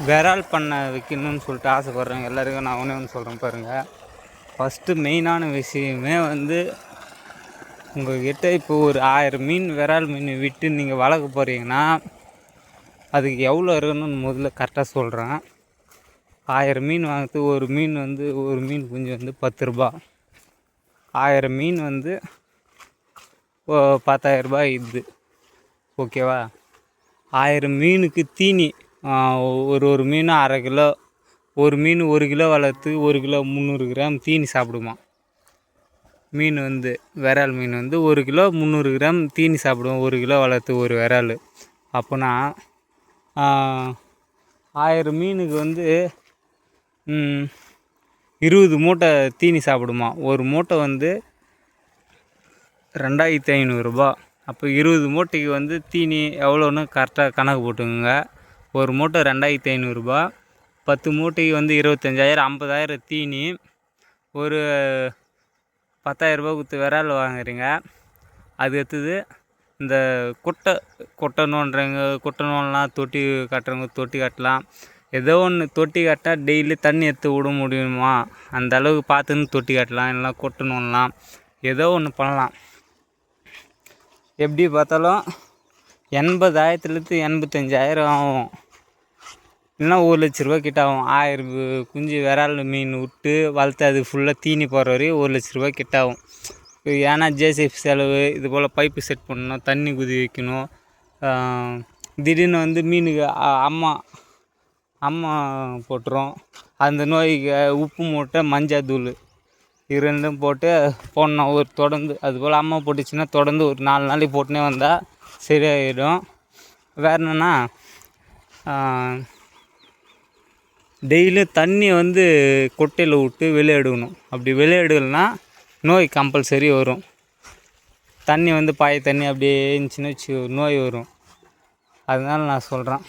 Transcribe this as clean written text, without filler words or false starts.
விரால் பண்ணை வைக்கணும்னு சொல்லிட்டு ஆசைப்பட்றேன். எல்லாருக்கும் நான் ஒன்று சொல்கிறேன் பாருங்கள். ஃபஸ்ட்டு மெயினான விஷயமே வந்து உங்கள்கிட்ட இப்போ ஒரு 1000 மீன் விரால் மீன் விட்டு நீங்கள் வளர்க்க போகிறீங்கன்னா அதுக்கு எவ்வளோ இருக்கணும்னு முதல்ல கரெக்டாக சொல்கிறேன். 1000 மீன் வாங்கிறது ஒரு மீன் குஞ்சு வந்து 10 ரூபா. 1000 மீன் வந்து 10,000 ரூபாய் இது. ஓகேவா? 1000 மீனுக்கு தீனி ஒரு மீன் அரை கிலோ, ஒரு மீன் 1 கிலோ வளர்த்து 1 கிலோ 300 கிராம் தீனி சாப்பிடுமா. மீன் வந்து விரால் மீன் வந்து 1 கிலோ 300 கிராம் தீனி சாப்பிடுவோம். 1 கிலோ வளர்த்து ஒரு விரால். அப்போனா 1000 மீனுக்கு வந்து 20 மூட்டை தீனி சாப்பிடுமா. ஒரு மூட்டை வந்து 2500 ரூபா. அப்போ 20 மூட்டைக்கு வந்து தீனி எவ்வளோன்னு கரெக்டாக கணக்கு போட்டுக்கோங்க. ஒரு மூட்டை 2500 ரூபா. 10 மூட்டைக்கு வந்து 25,000, 50,000 தீனி. ஒரு 10,000 ரூபா கொடுத்து விரால் வாங்குறீங்க. அது எடுத்தது இந்த கொட்டை நோண்டுறவங்க தொட்டி கட்டுறவங்க தொட்டி கட்டலாம். ஏதோ ஒன்று தொட்டி கட்டால் டெய்லி தண்ணி எடுத்து விட முடியுமா, அந்த அளவுக்கு பார்த்துன்னு தொட்டி கட்டலாம். இல்லைனா கொட்டை நோண்டலாம், ஏதோ ஒன்று பண்ணலாம். எப்படி பார்த்தாலும் 80,000லேருந்து 85,000 ஆகும். இல்லைனா 1,00,000 ரூபா கிட்ட ஆகும். 1000 குஞ்சு விரால் மீன் விட்டு வளர்த்து அது ஃபுல்லாக தீனி போகிற வரையும் 1,00,000 ரூபா கிட்ட ஆகும். ஏன்னா ஜேசிபி செலவு, இது போல் பைப்பு செட் பண்ணணும், தண்ணி குதி வைக்கணும். திடீர்னு வந்து மீனுக்கு அம்மா போட்டுரும். அந்த நோய்க்கு உப்பு மூட்டை, மஞ்சள் தூள் இது ரெண்டும் போட்டு போடணும் ஒரு தொடர்ந்து. அதுபோல் அம்மா போட்டுச்சுன்னா தொடர்ந்து ஒரு 4 நாளைக்கு போட்டுனே வந்தால் சரியாயிடும். வேறு என்னென்னா டெய்லியும் தண்ணி வந்து கொட்டையில் விட்டு வெளியே எடுக்கணும். அப்படி வெளியே எடுக்கலைன்னா நோய் கம்பல்சரி வரும். தண்ணி வந்து பாய தண்ணி அப்படியே இருந்துச்சுன்னு வச்சு நோய் வரும். அதனால நான் சொல்கிறேன்.